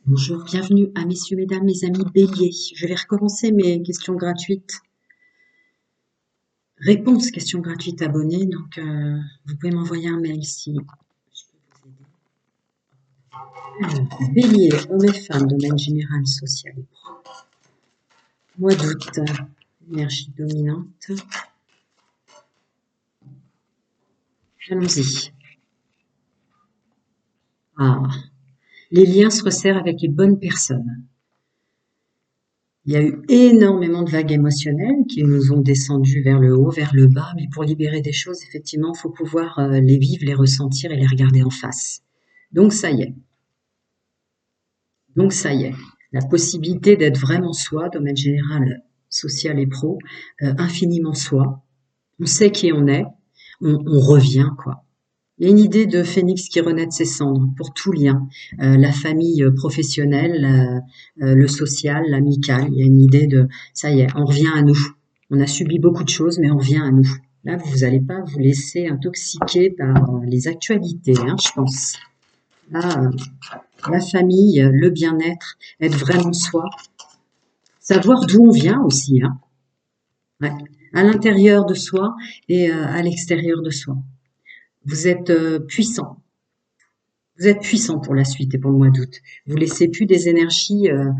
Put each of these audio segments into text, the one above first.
Bonjour, bienvenue à messieurs, mesdames, mes amis béliers. Je vais recommencer mes questions gratuites. Réponses questions gratuites abonnés. Donc, vous pouvez m'envoyer un mail si je peux vous aider. Alors, bélier, hommes et femmes, domaine général, social et pro. Mois d'août, énergie dominante. Allons-y. Ah, les liens se resserrent avec les bonnes personnes. Il y a eu énormément de vagues émotionnelles qui nous ont descendu vers le haut, vers le bas, mais pour libérer des choses, effectivement, il faut pouvoir les vivre, les ressentir et les regarder en face. Donc ça y est. Donc ça y est. La possibilité d'être vraiment soi, domaine général, social et pro, infiniment soi. On sait qui on est, on revient, quoi. Il y a une idée de phénix qui renaît de ses cendres pour tout lien, la famille professionnelle, le social, l'amical. Il y a une idée de ça y est, on revient à nous. On a subi beaucoup de choses, mais on revient à nous. Là, vous n'allez pas vous laisser intoxiquer par les actualités, hein, je pense. Là, la famille, le bien-être, être vraiment soi, savoir d'où on vient aussi, hein. Ouais. À l'intérieur de soi et à l'extérieur de soi. Vous êtes puissant. Vous êtes puissant pour la suite et pour le mois d'août. Vous laissez plus des énergies euh,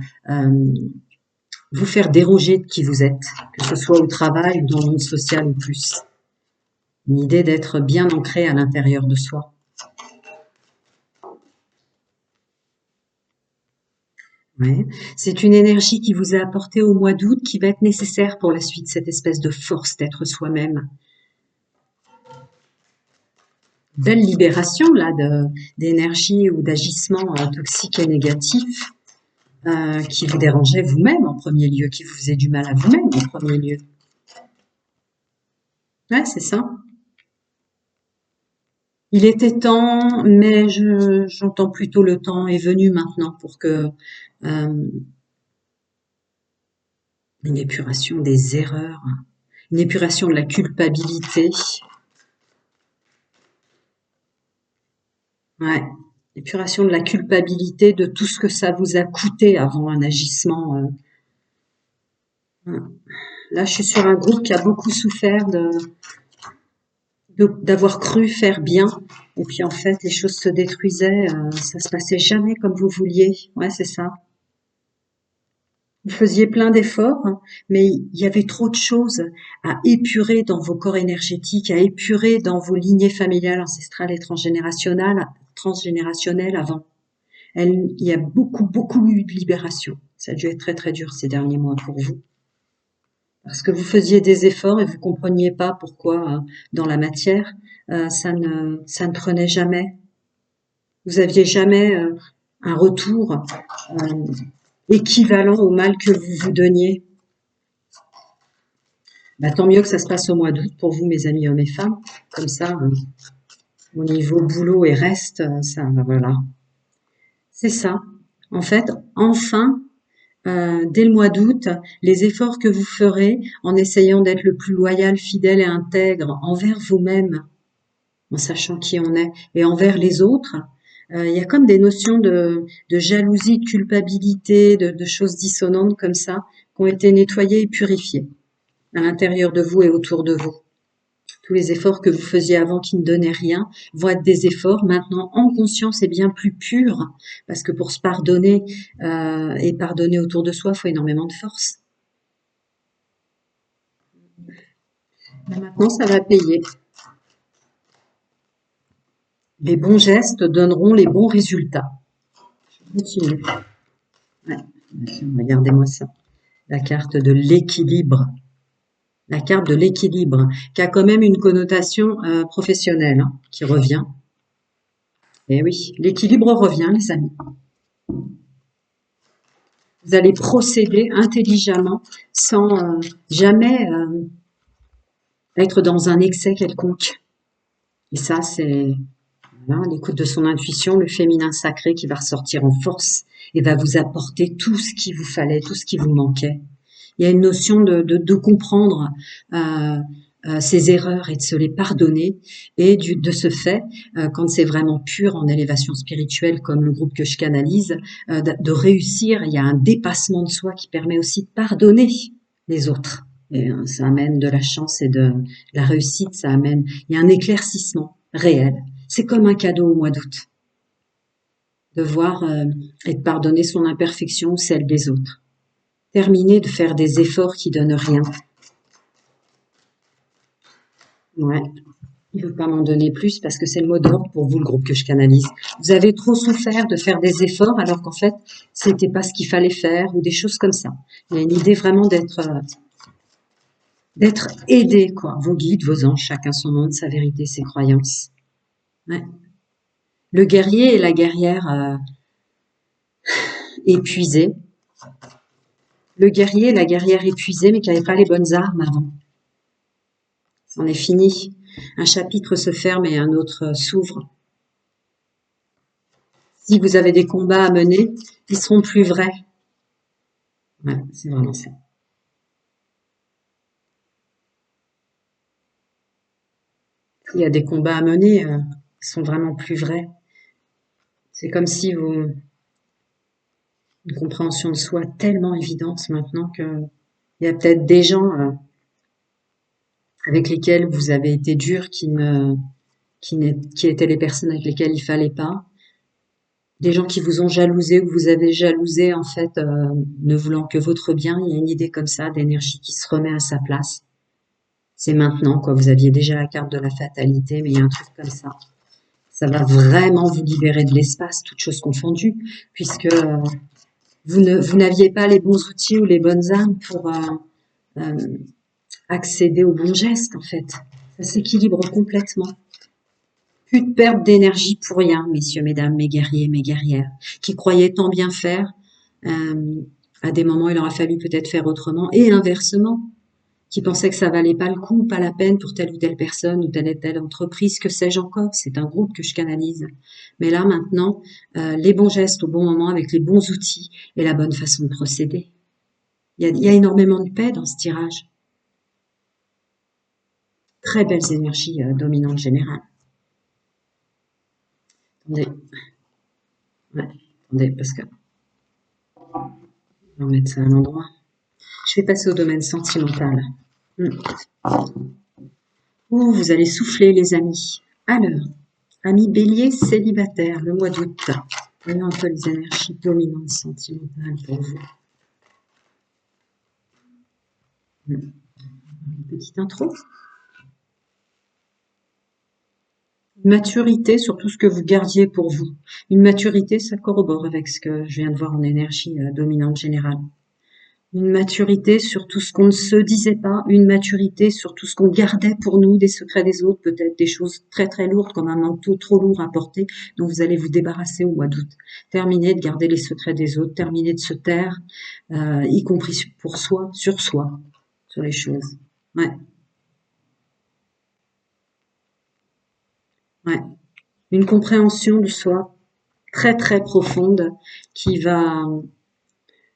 vous faire déroger de qui vous êtes, que ce soit au travail ou dans le monde social ou plus. Une idée d'être bien ancré à l'intérieur de soi. Ouais. C'est une énergie qui vous est apportée au mois d'août qui va être nécessaire pour la suite, cette espèce de force d'être soi-même. Belle libération là d'énergie ou d'agissement toxique et négatif. Qui vous dérangeait vous-même en premier lieu, qui vous faisait du mal à vous-même en premier lieu. Ouais, c'est ça. Il était temps, mais j'entends plutôt le temps est venu maintenant pour que une épuration des erreurs, une épuration de la culpabilité. Ouais, épuration de la culpabilité de tout ce que ça vous a coûté avant un agissement. Là, je suis sur un groupe qui a beaucoup souffert d'avoir cru faire bien. Et puis en fait, les choses se détruisaient, ça se passait jamais comme vous vouliez. Ouais, c'est ça. Vous faisiez plein d'efforts, hein, mais il y avait trop de choses à épurer dans vos corps énergétiques, à épurer dans vos lignées familiales, ancestrales et transgénérationnelles avant. Il y a beaucoup eu de libération. Ça a dû être très très dur ces derniers mois pour vous. Parce que vous faisiez des efforts et vous compreniez pas pourquoi dans la matière ça ne prenait jamais. Vous aviez jamais un retour euh, équivalent au mal que vous vous donniez. Bah, tant mieux que ça se passe au mois d'août pour vous, mes amis hommes et femmes. Comme ça, au niveau boulot et reste, ça, bah, voilà. C'est ça. En fait, enfin, dès le mois d'août, les efforts que vous ferez en essayant d'être le plus loyal, fidèle et intègre envers vous-même, en sachant qui on est, et envers les autres, il y a comme des notions de jalousie, de culpabilité, de choses dissonantes comme ça, qui ont été nettoyées et purifiées à l'intérieur de vous et autour de vous. Tous les efforts que vous faisiez avant qui ne donnaient rien vont être des efforts maintenant en conscience et bien plus purs, parce que pour se pardonner et pardonner autour de soi, il faut énormément de force. Mais maintenant, ça va payer. Les bons gestes donneront les bons résultats. Je continue. Ouais. Regardez-moi ça. La carte de l'équilibre. La carte de l'équilibre, qui a quand même une connotation professionnelle, hein, qui revient. Eh oui, l'équilibre revient, les amis. Vous allez procéder intelligemment sans jamais être dans un excès quelconque. Et ça, c'est voilà, l'écoute de son intuition, le féminin sacré qui va ressortir en force et va vous apporter tout ce qu'il vous fallait, tout ce qui vous manquait. Il y a une notion de comprendre ses erreurs et de se les pardonner. Et de ce fait, quand c'est vraiment pur en élévation spirituelle, comme le groupe que je canalise, de réussir. Il y a un dépassement de soi qui permet aussi de pardonner les autres. Et ça amène de la chance et de la réussite. Ça amène. Il y a un éclaircissement réel. C'est comme un cadeau au mois d'août, de voir et de pardonner son imperfection ou celle des autres. Terminer de faire des efforts qui donnent rien. Ouais. Il ne veut pas m'en donner plus parce que c'est le mot d'ordre pour vous, le groupe que je canalise. Vous avez trop souffert de faire des efforts alors qu'en fait, c'était pas ce qu'il fallait faire ou des choses comme ça. Il y a une idée vraiment d'être aidé, quoi. Vos guides, vos anges, chacun son monde, sa vérité, ses croyances. Ouais. Le guerrier et la guerrière épuisés. Le guerrier et la guerrière épuisés mais qui n'avaient pas les bonnes armes avant. C'en est fini. Un chapitre se ferme et un autre s'ouvre. Si vous avez des combats à mener, ils seront plus vrais. Ouais, c'est vraiment ça. Il y a des combats à mener, ils sont vraiment plus vrais. C'est comme si une compréhension de soi tellement évidente maintenant que il y a peut-être des gens avec lesquels vous avez été dur qui étaient les personnes avec lesquelles il fallait pas. Des gens qui vous ont jalousé ou vous avez jalousé en fait, ne voulant que votre bien. Il y a une idée comme ça d'énergie qui se remet à sa place. C'est maintenant, quoi. Vous aviez déjà la carte de la fatalité, mais il y a un truc comme ça. Ça va vraiment vous libérer de l'espace, toutes choses confondues, puisque vous n'aviez pas les bons outils ou les bonnes armes pour euh, accéder aux bons gestes, en fait. Ça s'équilibre complètement. Plus de perte d'énergie pour rien, messieurs, mesdames, mes guerriers, mes guerrières, qui croyaient tant bien faire. À des moments, il aura fallu peut-être faire autrement, et inversement, qui pensaient que ça valait pas le coup, pas la peine pour telle ou telle personne ou telle entreprise, que sais-je encore. C'est un groupe que je canalise. Mais là, maintenant, les bons gestes au bon moment avec les bons outils et la bonne façon de procéder. Il y a énormément de paix dans ce tirage. Très belles énergies dominantes générales. Attendez. Ouais, attendez, parce que on va mettre ça à l'endroit. Je vais passer au domaine sentimental. Ouh, vous allez souffler, les amis. Alors, amis bélier célibataire, le mois d'août. Voyons un peu les énergies dominantes sentimentales pour vous. Une petite intro. Une maturité sur tout ce que vous gardiez pour vous. Une maturité, ça corrobore avec ce que je viens de voir en énergie dominante générale. Une maturité sur tout ce qu'on ne se disait pas, une maturité sur tout ce qu'on gardait pour nous, des secrets des autres, peut-être des choses très très lourdes comme un manteau trop lourd à porter dont vous allez vous débarrasser au mois d'août. Terminez de garder les secrets des autres, terminez de se taire, y compris pour soi, sur les choses. Ouais, ouais. Une compréhension de soi très très profonde qui va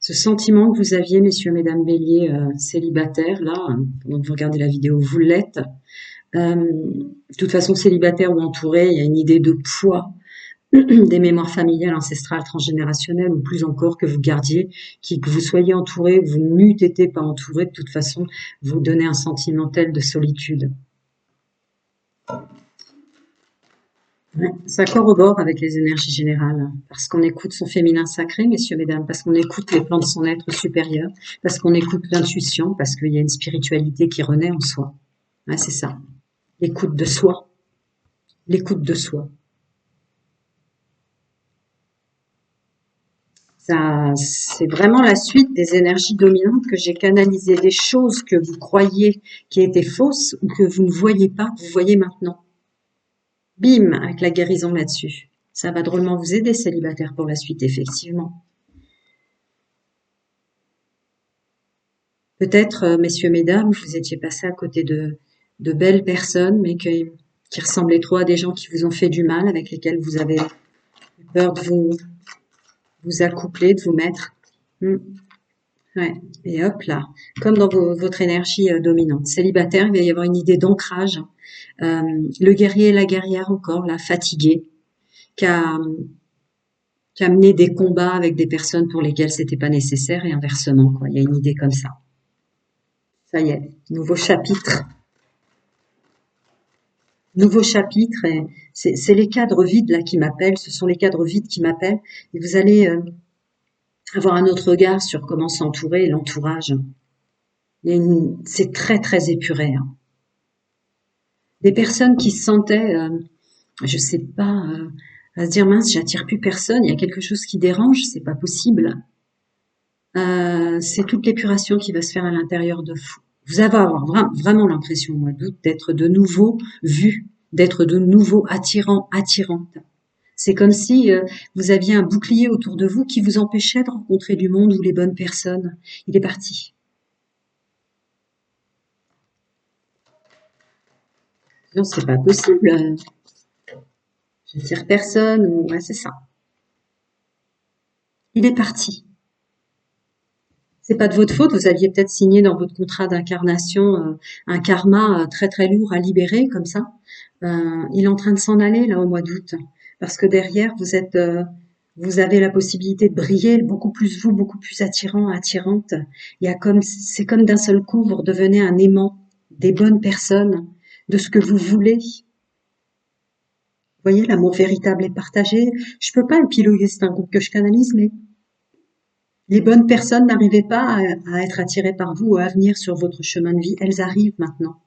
ce sentiment que vous aviez, messieurs, mesdames Bélier, célibataires, là, pendant que vous regardez la vidéo, vous l'êtes. De toute façon, célibataire ou entouré, il y a une idée de poids des mémoires familiales, ancestrales, transgénérationnelles, ou plus encore que vous gardiez, que vous soyez entouré, vous n'eût été pas entouré, de toute façon, vous donnez un sentiment tel de solitude. Ouais, ça corrobore avec les énergies générales, parce qu'on écoute son féminin sacré, messieurs, mesdames, parce qu'on écoute les plans de son être supérieur, parce qu'on écoute l'intuition, parce qu'il y a une spiritualité qui renaît en soi. Ouais, c'est ça. L'écoute de soi. L'écoute de soi. Ça, c'est vraiment la suite des énergies dominantes que j'ai canalisées, des choses que vous croyiez qui étaient fausses ou que vous ne voyez pas, vous voyez maintenant. Bim, avec la guérison là-dessus. Ça va drôlement vous aider, célibataire, pour la suite, effectivement. Peut-être, messieurs, mesdames, vous étiez passés à côté de belles personnes, mais qui ressemblaient trop à des gens qui vous ont fait du mal, avec lesquels vous avez eu peur de vous accoupler, de vous mettre. Ouais. Et hop là, comme dans votre énergie dominante. Célibataire, il va y avoir une idée d'ancrage. Le guerrier et la guerrière encore, là, fatigué, qui a, qui a mené des combats avec des personnes pour lesquelles c'était pas nécessaire et inversement, quoi. Il y a une idée comme ça. Ça y est, nouveau chapitre. Nouveau chapitre, et c'est les cadres vides là qui m'appellent, ce sont les cadres vides qui m'appellent, et vous allez avoir un autre regard sur comment s'entourer, l'entourage. C'est très très épuré, hein. Des personnes qui se sentaient, je sais pas, à se dire mince, j'attire plus personne, il y a quelque chose qui dérange, c'est pas possible. C'est toute l'épuration qui va se faire à l'intérieur de vous. Vous allez avoir vraiment l'impression au mois d'août d'être de nouveau vu, d'être de nouveau attirant, attirante. C'est comme si vous aviez un bouclier autour de vous qui vous empêchait de rencontrer du monde ou les bonnes personnes. Il est parti. Non, c'est pas possible. J'attire personne ou ouais, c'est ça. Il est parti. C'est pas de votre faute. Vous aviez peut-être signé dans votre contrat d'incarnation un karma très très lourd à libérer comme ça. Il est en train de s'en aller là au mois d'août parce que derrière vous avez la possibilité de briller beaucoup plus vous, beaucoup plus attirant, attirante. C'est comme d'un seul coup vous redevenez un aimant des bonnes personnes, de ce que vous voulez. Vous voyez, l'amour véritable est partagé. Je peux pas épiloguer, c'est un groupe que je canalise, mais les bonnes personnes n'arrivaient pas à être attirées par vous ou à venir sur votre chemin de vie. Elles arrivent maintenant,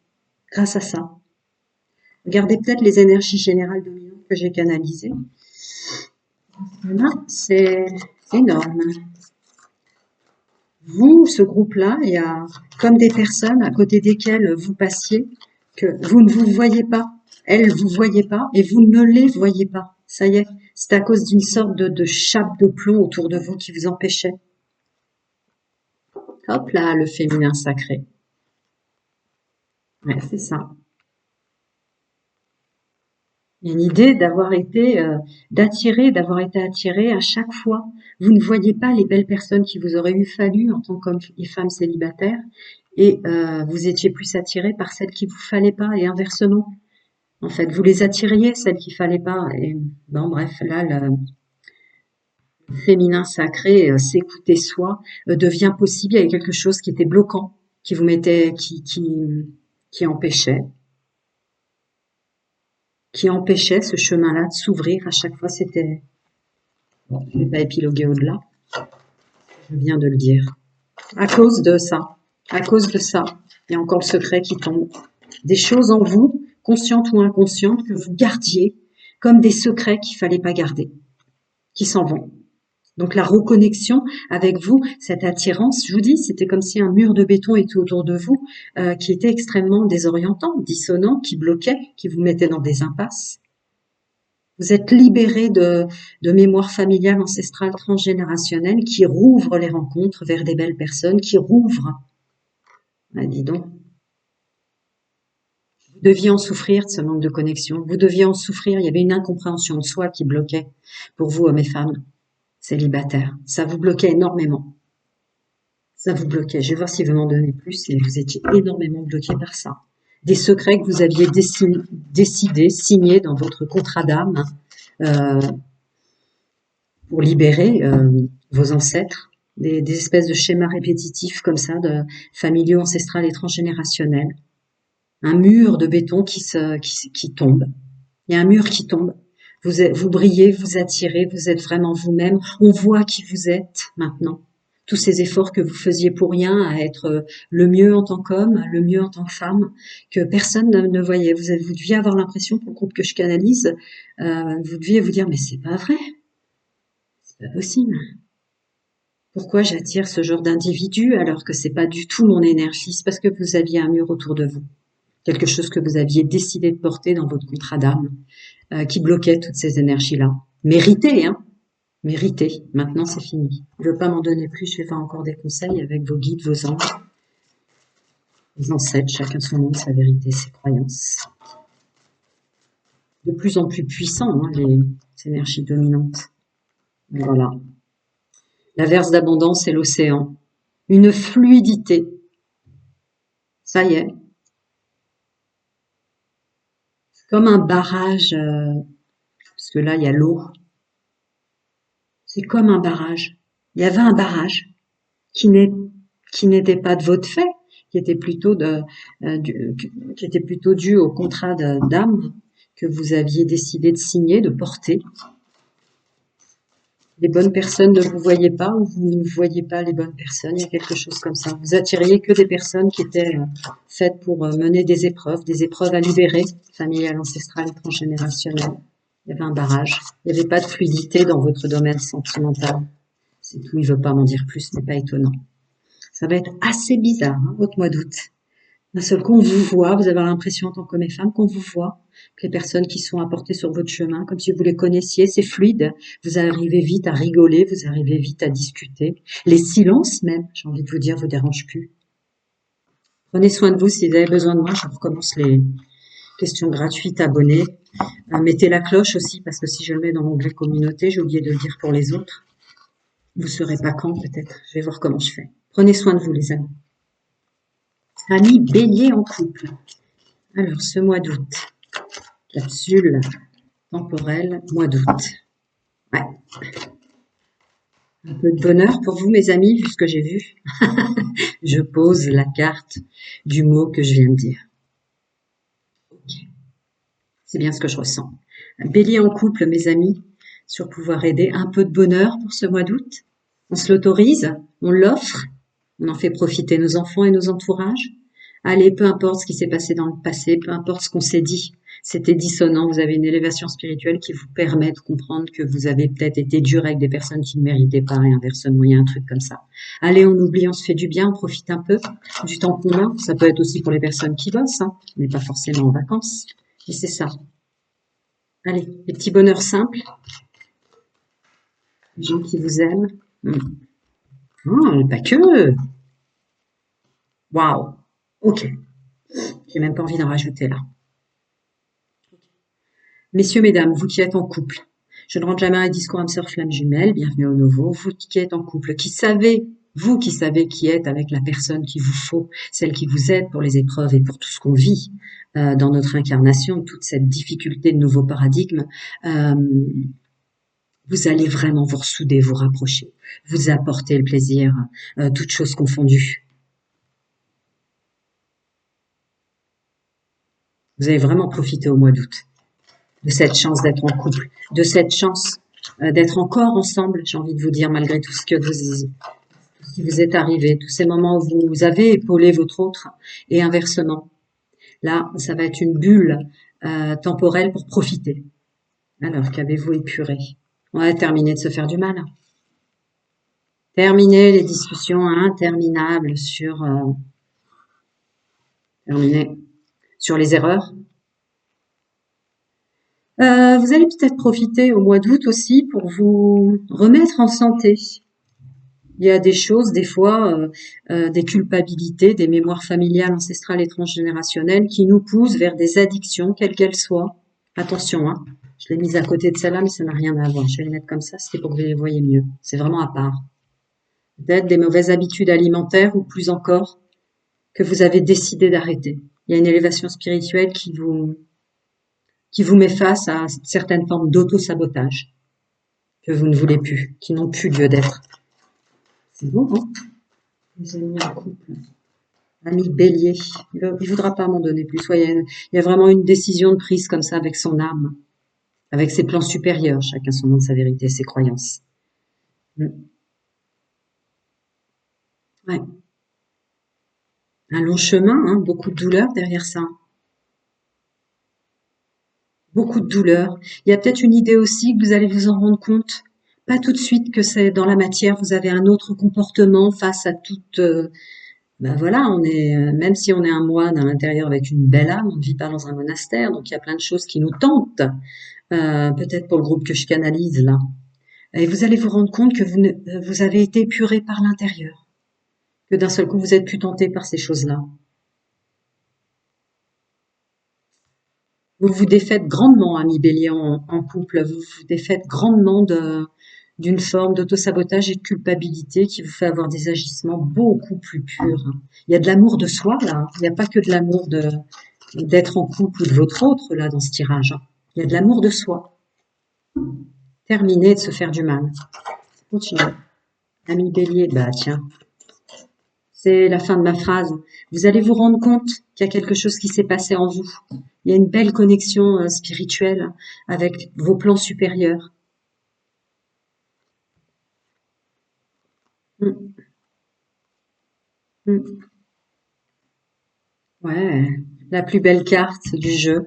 grâce à ça. Regardez peut-être les énergies générales dominantes que j'ai canalisées. Voilà, c'est énorme. Vous, ce groupe-là, il y a comme des personnes à côté desquelles vous passiez, que vous ne vous voyez pas, elles vous voyaient pas et vous ne les voyez pas. Ça y est, c'est à cause d'une sorte de chape de plomb autour de vous qui vous empêchait. Hop là, le féminin sacré. Ouais, c'est ça. Il y a une idée d'avoir été attiré à chaque fois. Vous ne voyez pas les belles personnes qu'il vous aurait eu fallu en tant qu'homme et femme célibataire, et vous étiez plus attiré par celles qu'il vous fallait pas, et inversement. En fait, vous les attiriez, celles qu'il fallait pas. Et bon, bref, là, le féminin sacré, s'écouter soi, devient possible. Il y avait quelque chose qui était bloquant, qui vous mettait, qui empêchait ce chemin-là de s'ouvrir. À chaque fois, c'était, bon, je vais pas épiloguer au-delà. Je viens de le dire. À cause de ça, à cause de ça, il y a encore le secret qui tombe. Des choses en vous, conscientes ou inconscientes, que vous gardiez comme des secrets qu'il fallait pas garder, qui s'en vont. Donc la reconnexion avec vous, cette attirance, je vous dis, c'était comme si un mur de béton était autour de vous, qui était extrêmement désorientant, dissonant, qui bloquait, qui vous mettait dans des impasses. Vous êtes libéré de mémoire familiale, ancestrale, transgénérationnelle, qui rouvre les rencontres vers des belles personnes, qui rouvre. Ah, dis donc. Vous deviez en souffrir de ce manque de connexion. Vous deviez en souffrir. Il y avait une incompréhension de soi qui bloquait pour vous, hommes et femmes célibataires. Ça vous bloquait énormément. Ça vous bloquait. Je vais voir si vous m'en donnez plus. Et vous étiez énormément bloqué par ça. Des secrets que vous aviez décidé, signés dans votre contrat d'âme, euh, pour libérer vos ancêtres, des espèces de schémas répétitifs comme ça, de familiaux, ancestral et transgénérationnels. Un mur de béton qui tombe. Il y a un mur qui tombe. Vous brillez, vous attirez, vous êtes vraiment vous-même. On voit qui vous êtes maintenant. Tous ces efforts que vous faisiez pour rien à être le mieux en tant qu'homme, le mieux en tant que femme, que personne ne voyait. Vous deviez avoir l'impression, pour le groupe que je canalise, vous deviez vous dire, mais c'est pas vrai, c'est pas possible. Pourquoi j'attire ce genre d'individu alors que c'est pas du tout mon énergie? C'est parce que vous aviez un mur autour de vous. Quelque chose que vous aviez décidé de porter dans votre contrat d'âme, qui bloquait toutes ces énergies-là. Méritez, hein? Méritez. Maintenant, c'est fini. Je ne veux pas m'en donner plus. Je vais faire encore des conseils avec vos guides, vos anges, vos ancêtres, chacun son monde, sa vérité, ses croyances. De plus en plus puissants, hein, les énergies dominantes. Voilà. L'averse d'abondance, c'est l'océan. une fluidité. Ça y est, c'est comme un barrage, parce que là, il y a l'eau. C'est comme un barrage. Il y avait un barrage qui n'est qui n'était pas de votre fait, qui était plutôt qui était plutôt dû au contrat d'âme que vous aviez décidé de signer, de porter. Les bonnes personnes ne vous voyaient pas ou vous ne voyez pas les bonnes personnes, il y a quelque chose comme ça. Vous attiriez que des personnes qui étaient faites pour mener des épreuves à libérer, familiales, ancestrales et transgénérationnelles. Il y avait un barrage, il n'y avait pas de fluidité dans votre domaine sentimental. C'est tout, il veut pas m'en dire plus, ce n'est pas étonnant. Ça va être assez bizarre, hein, votre mois d'août. D'un seul coup, on vous voit, vous avez l'impression en tant qu'homme et femme qu'on vous voit, que les personnes qui sont apportées sur votre chemin, comme si vous les connaissiez, c'est fluide. Vous arrivez vite à rigoler, vous arrivez vite à discuter. Les silences même, j'ai envie de vous dire, vous dérangent plus. Prenez soin de vous si vous avez besoin de moi. Je recommence les questions gratuites, abonnez. Mettez la cloche aussi, parce que si je le mets dans l'onglet communauté, j'ai oublié de le dire pour les autres. Vous serez pas quand peut-être. Je vais voir comment je fais. Prenez soin de vous, les amis. Amis bélier en couple. Alors, ce mois d'août, capsule temporelle, mois d'août. Ouais. Un peu de bonheur pour vous, mes amis, vu ce que j'ai vu. Je pose la carte du mot que je viens de dire. Okay. C'est bien ce que je ressens. Bélier en couple, mes amis, sur pouvoir aider. Un peu de bonheur pour ce mois d'août. On se l'autorise, on l'offre, on en fait profiter nos enfants et nos entourages. Allez, peu importe ce qui s'est passé dans le passé, peu importe ce qu'on s'est dit, c'était dissonant, vous avez une élévation spirituelle qui vous permet de comprendre que vous avez peut-être été dur avec des personnes qui ne méritaient pas et inversement, il y a un truc comme ça. Allez, on oublie, on se fait du bien, on profite un peu du temps qu'on a. Ça peut être aussi pour les personnes qui bossent, hein. On n'est pas forcément en vacances. Et c'est ça. Allez, les petits bonheurs simples, les gens qui vous aiment. Oh, pas que. Waouh. Ok. J'ai même pas envie d'en rajouter là. Messieurs, mesdames, vous qui êtes en couple, je ne rentre jamais un discours âme sœur flamme jumelle, bienvenue au nouveau. Vous qui êtes en couple, vous qui savez qui êtes avec la personne qu'il vous faut, celle qui vous aide pour les épreuves et pour tout ce qu'on vit dans notre incarnation, toute cette difficulté de nouveaux paradigmes, vous allez vraiment vous ressouder, vous rapprocher, vous apporter le plaisir, toutes choses confondues. Vous allez vraiment profiter au mois d'août de cette chance d'être en couple, de cette chance d'être encore ensemble, j'ai envie de vous dire, malgré tout ce qui vous est arrivé, tous ces moments où vous avez épaulé votre autre et inversement. Là, ça va être une bulle temporelle pour profiter. Alors, qu'avez-vous épuré? On va terminer de se faire du mal. Terminer les discussions interminables terminer sur les erreurs. Vous allez peut-être profiter au mois d'août aussi pour vous remettre en santé. Il y a des choses, des fois, des culpabilités, des mémoires familiales, ancestrales et transgénérationnelles qui nous poussent vers des addictions, quelles qu'elles soient. Attention, hein. Je l'ai mise à côté de celle-là, mais ça n'a rien à voir. Je vais les mettre comme ça, c'était pour que vous les voyez mieux. C'est vraiment à part. Peut-être des mauvaises habitudes alimentaires ou plus encore, que vous avez décidé d'arrêter. Il y a une élévation spirituelle qui vous met face à certaines formes d'auto-sabotage que vous ne voulez plus, qui n'ont plus lieu d'être. C'est bon, hein? Les amis en couple. Ami bélier. Il voudra pas m'en donner plus. Ouais, il y a vraiment une décision de prise comme ça avec son âme, avec ses plans supérieurs, chacun son nom de sa vérité, ses croyances. Ouais. Un long chemin, hein, beaucoup de douleur derrière ça. Beaucoup de douleur. Il y a peut-être une idée aussi que vous allez vous en rendre compte. Pas tout de suite que c'est dans la matière, vous avez un autre comportement face à toute. Ben voilà, on est même si on est un moine à l'intérieur avec une belle âme, on ne vit pas dans un monastère, donc il y a plein de choses qui nous tentent. Peut-être pour le groupe que je canalise là. Et vous allez vous rendre compte que vous avez été épuré par l'intérieur, que d'un seul coup vous êtes plus tenté par ces choses-là. Vous vous défaites grandement, ami bélier en couple, vous vous défaites grandement d'une forme d'auto-sabotage et de culpabilité qui vous fait avoir des agissements beaucoup plus purs. Il y a de l'amour de soi, là. Il n'y a pas que de l'amour d'être en couple ou de votre autre, là, dans ce tirage. Il y a de l'amour de soi. Terminé de se faire du mal. Continuez. Ami Bélier, bah tiens, c'est la fin de ma phrase. Vous allez vous rendre compte qu'il y a quelque chose qui s'est passé en vous. Il y a une belle connexion spirituelle avec vos plans supérieurs. Mm, mm. Ouais, la plus belle carte du jeu.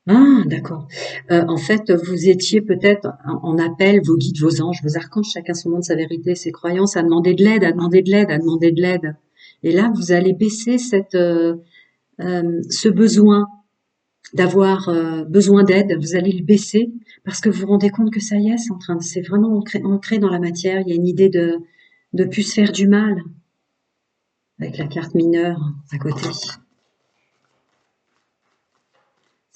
Ah, d'accord. En fait, vous étiez peut-être en appel, vos guides, vos anges, vos archanges, chacun son monde, sa vérité, ses croyances, à demander de l'aide, à demander de l'aide, à demander de l'aide. Et là, vous allez baisser ce besoin d'avoir besoin d'aide, vous allez le baisser parce que vous vous rendez compte que ça y est, c'est vraiment ancré dans la matière. Il y a une idée de plus se faire du mal avec la carte mineure à côté.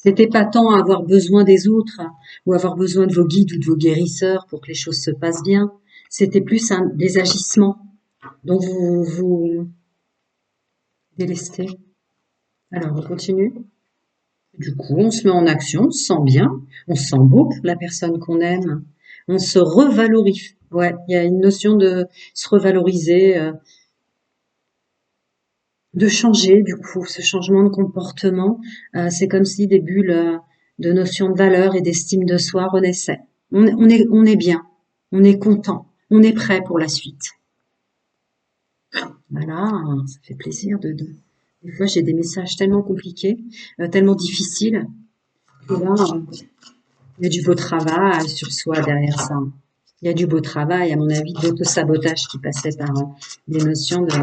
C'était pas tant avoir besoin des autres ou avoir besoin de vos guides ou de vos guérisseurs pour que les choses se passent bien. C'était plus des agissements dont vous vous délestez. Alors, on continue. Du coup, on se met en action, on se sent bien, on se sent beau pour la personne qu'on aime, on se revalorise. Ouais, il y a une notion de se revaloriser, de changer du coup, ce changement de comportement. C'est comme si des bulles de notion de valeur et d'estime de soi renaissaient. On est bien, on est content, on est prêt pour la suite. Voilà, ça fait plaisir Des fois, j'ai des messages tellement compliqués, tellement difficiles, que là, il y a du beau travail sur soi derrière ça. Il y a du beau travail, à mon avis, d'auto-sabotage qui passait par des notions de,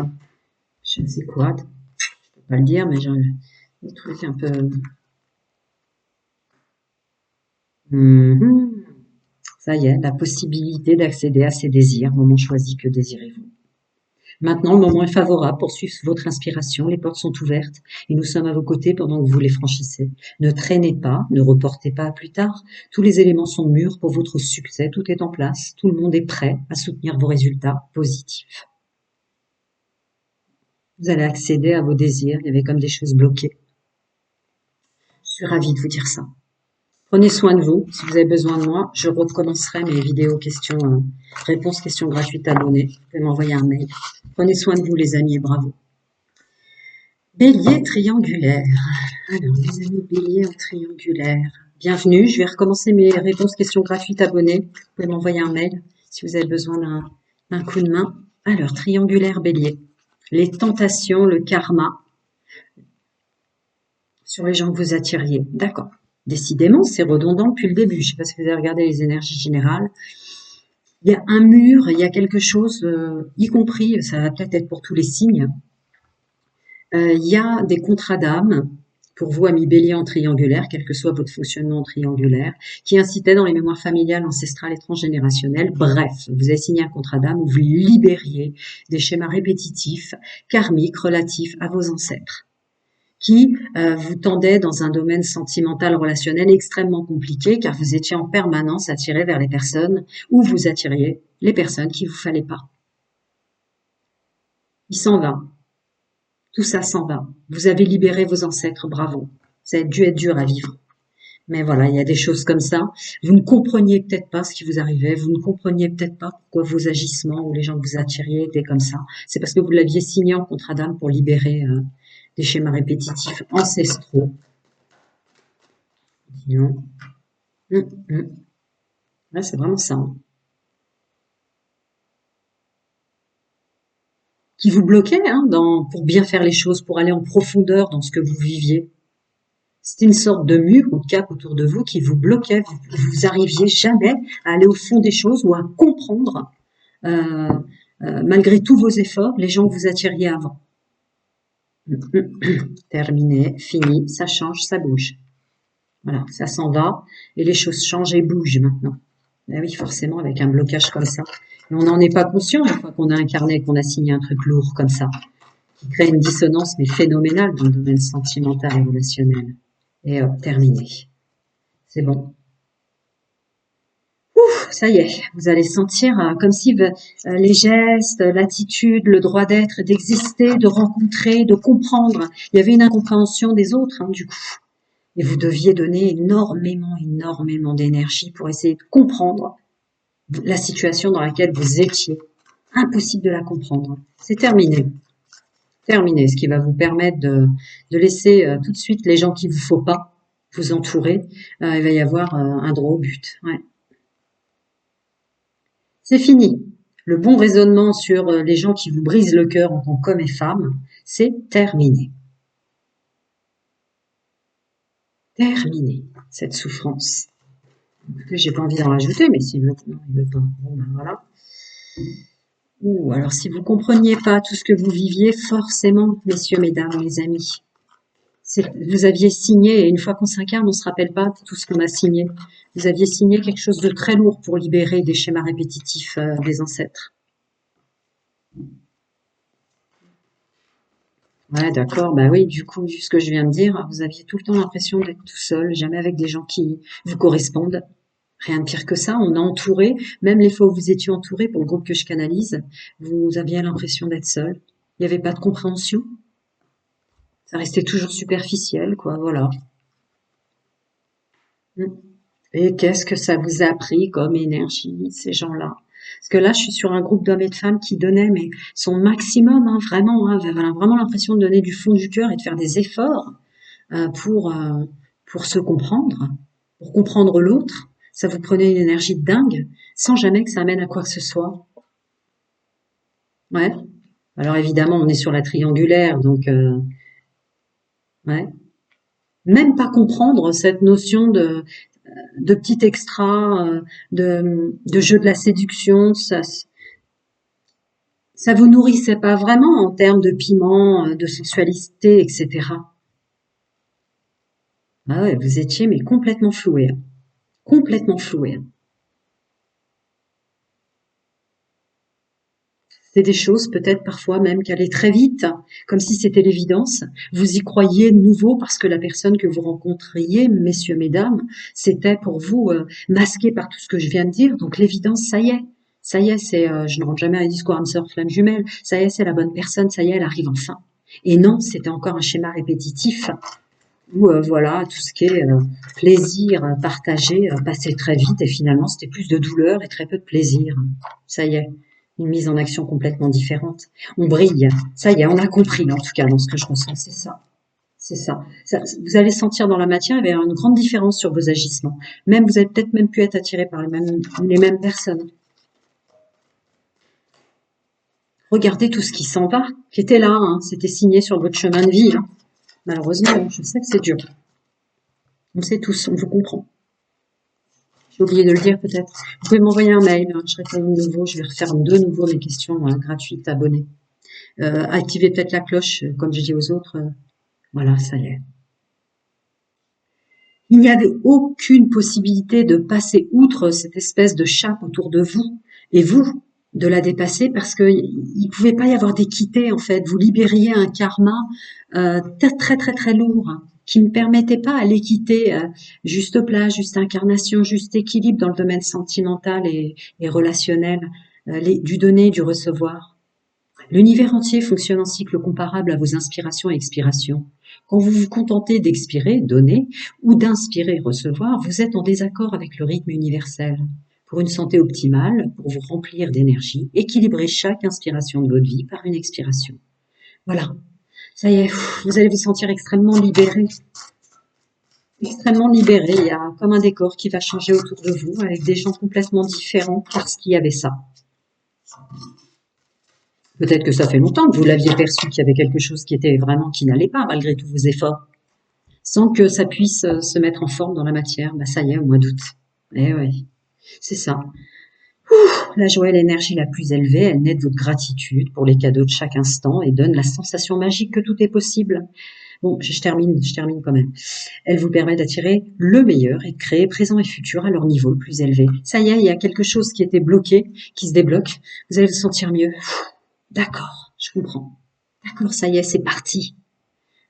je ne sais quoi, je peux pas le dire, mais des trucs un peu. Mhm. Ça y est, la possibilité d'accéder à ses désirs, moment choisi, que désirez-vous? Maintenant, le moment est favorable pour suivre votre inspiration. Les portes sont ouvertes et nous sommes à vos côtés pendant que vous les franchissez. Ne traînez pas, ne reportez pas à plus tard. Tous les éléments sont mûrs pour votre succès. Tout est en place. Tout le monde est prêt à soutenir vos résultats positifs. Vous allez accéder à vos désirs. Il y avait comme des choses bloquées. Je suis ravie de vous dire ça. Prenez soin de vous. Si vous avez besoin de moi, je recommencerai mes vidéos réponses questions gratuites abonnés. Vous pouvez m'envoyer un mail. Prenez soin de vous, les amis, et bravo. Bélier triangulaire. Alors, les amis bélier en triangulaire. Bienvenue. Je vais recommencer mes réponses questions gratuites abonnés. Vous pouvez m'envoyer un mail si vous avez besoin d'un coup de main. Alors, triangulaire bélier. Les tentations, le karma sur les gens que vous attiriez. D'accord. Décidément, c'est redondant depuis le début. Je ne sais pas si vous avez regardé les énergies générales. Il y a un mur, il y a quelque chose, y compris, ça va peut-être être pour tous les signes, il y a des contrats d'âme, pour vous, amis bélier en triangulaire, quel que soit votre fonctionnement triangulaire, qui incitaient dans les mémoires familiales, ancestrales et transgénérationnelles. Bref, vous avez signé un contrat d'âme où vous libériez des schémas répétitifs, karmiques, relatifs à vos ancêtres, qui vous tendaient dans un domaine sentimental, relationnel extrêmement compliqué, car vous étiez en permanence attiré vers les personnes, ou vous attiriez les personnes qui vous fallaient pas. Il s'en va. Tout ça s'en va. Vous avez libéré vos ancêtres, bravo. Ça a dû être dur à vivre. Mais voilà, il y a des choses comme ça. Vous ne compreniez peut-être pas ce qui vous arrivait. Vous ne compreniez peut-être pas pourquoi vos agissements ou les gens que vous attiriez étaient comme ça. C'est parce que vous l'aviez signé en contrat d'âme pour libérer des schémas répétitifs ancestraux. Non. Ouais, c'est vraiment ça. Hein. Qui vous bloquait hein, pour bien faire les choses, pour aller en profondeur dans ce que vous viviez. C'était une sorte de mur ou de cape autour de vous qui vous bloquait. Vous arriviez jamais à aller au fond des choses ou à comprendre, malgré tous vos efforts, les gens que vous attiriez avant. Terminé, fini, ça change, ça bouge. Voilà, ça s'en va et les choses changent et bougent maintenant. Ben oui, forcément, avec un blocage comme ça. Et on n'en est pas conscient une fois qu'on a incarné, qu'on a signé un truc lourd comme ça, qui crée une dissonance mais phénoménale dans le domaine sentimental et relationnel. Et terminé. C'est bon. Ouf, ça y est, vous allez sentir comme si les gestes, l'attitude, le droit d'être, d'exister, de rencontrer, de comprendre. Il y avait une incompréhension des autres, hein, du coup. Et vous deviez donner énormément, énormément d'énergie pour essayer de comprendre la situation dans laquelle vous étiez. Impossible de la comprendre. C'est terminé. Terminé. Ce qui va vous permettre de laisser tout de suite les gens qu'il vous faut pas vous entourer. Il va y avoir un droit au but. Ouais. C'est fini. Le bon raisonnement sur les gens qui vous brisent le cœur en tant qu'hommes et femmes, c'est terminé. Terminé, cette souffrance. J'ai pas envie d'en rajouter, mais s'il veut, non, il veut pas. Bon, ben voilà. Ou alors, si vous compreniez pas tout ce que vous viviez, forcément, messieurs, mesdames, mes amis, vous aviez signé, et une fois qu'on s'incarne, on se rappelle pas de tout ce qu'on a signé. Vous aviez signé quelque chose de très lourd pour libérer des schémas répétitifs des ancêtres. Ouais, d'accord. Bah oui, du coup, vu ce que je viens de dire, vous aviez tout le temps l'impression d'être tout seul, jamais avec des gens qui vous correspondent. Rien de pire que ça. On a entouré, même les fois où vous étiez entouré pour le groupe que je canalise, vous aviez l'impression d'être seul. Il n'y avait pas de compréhension. Ça restait toujours superficiel, quoi. Voilà. Mm. Et qu'est-ce que ça vous a pris comme énergie, ces gens-là? Parce que là, je suis sur un groupe d'hommes et de femmes qui donnaient mais son maximum, hein, vraiment, hein, vraiment l'impression de donner du fond du cœur et de faire des efforts euh, pour euh, pour se comprendre, pour comprendre l'autre. Ça vous prenait une énergie de dingue, sans jamais que ça amène à quoi que ce soit. Ouais. Alors évidemment, on est sur la triangulaire, donc ouais. Même pas comprendre cette notion de petit extra, de jeu de la séduction, ça vous nourrissait pas vraiment en termes de piment, de sensualité, etc. Ah ouais, vous étiez mais complètement floué, hein. Complètement floué, hein. C'est des choses peut-être parfois même qui allaient très vite, comme si c'était l'évidence. Vous y croyiez de nouveau parce que la personne que vous rencontriez, messieurs, mesdames, c'était pour vous masqué par tout ce que je viens de dire. Donc l'évidence, ça y est, c'est, je ne rentre jamais à un discours âme sœur flamme jumelle. Ça y est, c'est la bonne personne. Ça y est, elle arrive enfin. Et non, c'était encore un schéma répétitif où voilà, tout ce qui est plaisir partagé passait très vite et finalement c'était plus de douleur et très peu de plaisir. Ça y est, une mise en action complètement différente. On brille, ça y est, on a compris en tout cas dans ce que je ressens, c'est ça. C'est ça. Vous allez sentir dans la matière, il y a une grande différence sur vos agissements. Même vous allez peut-être même pu être attiré par les mêmes personnes. Regardez tout ce qui s'en va, qui était là, hein, c'était signé sur votre chemin de vie, hein. Malheureusement, je sais que c'est dur. On sait tous, on vous comprend. J'ai oublié de le dire peut-être. Vous pouvez m'envoyer un mail, hein, je réponds de nouveau, je vais refaire de nouveau mes questions gratuites, abonnez. Activez peut-être la cloche, comme je dis aux autres. Voilà, ça y est. Il n'y avait aucune possibilité de passer outre cette espèce de chape autour de vous et vous de la dépasser parce que il pouvait pas y avoir d'équité en fait. Vous libériez un karma très très très très lourd, hein, qui ne permettait pas à l'équité, juste place, juste incarnation, juste équilibre dans le domaine sentimental et relationnel, du donner, du recevoir. L'univers entier fonctionne en cycle comparable à vos inspirations et expirations. Quand vous vous contentez d'expirer, donner, ou d'inspirer, recevoir, vous êtes en désaccord avec le rythme universel. Pour une santé optimale, pour vous remplir d'énergie, équilibrez chaque inspiration de votre vie par une expiration. Voilà. Ça y est, vous allez vous sentir extrêmement libéré. Extrêmement libéré. Il y a comme un décor qui va changer autour de vous avec des gens complètement différents parce qu'il y avait ça. Peut-être que ça fait longtemps que vous l'aviez perçu qu'il y avait quelque chose qui était vraiment qui n'allait pas malgré tous vos efforts, sans que ça puisse se mettre en forme dans la matière. Bah ça y est, au mois d'août. Eh oui, c'est ça. La joie est l'énergie la plus élevée, elle naît de votre gratitude pour les cadeaux de chaque instant et donne la sensation magique que tout est possible. Bon, je termine quand même. Elle vous permet d'attirer le meilleur et de créer présent et futur à leur niveau le plus élevé. Ça y est, il y a quelque chose qui était bloqué, qui se débloque. Vous allez vous sentir mieux. D'accord, je comprends. D'accord, ça y est, c'est parti.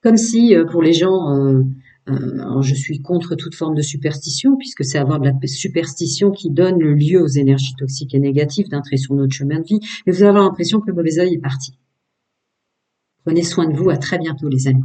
Comme si pour les gens Alors je suis contre toute forme de superstition, puisque c'est avoir de la superstition qui donne le lieu aux énergies toxiques et négatives d'entrer sur notre chemin de vie. Mais vous allez avoir l'impression que le mauvais œil est parti. Prenez soin de vous, à très bientôt les amis.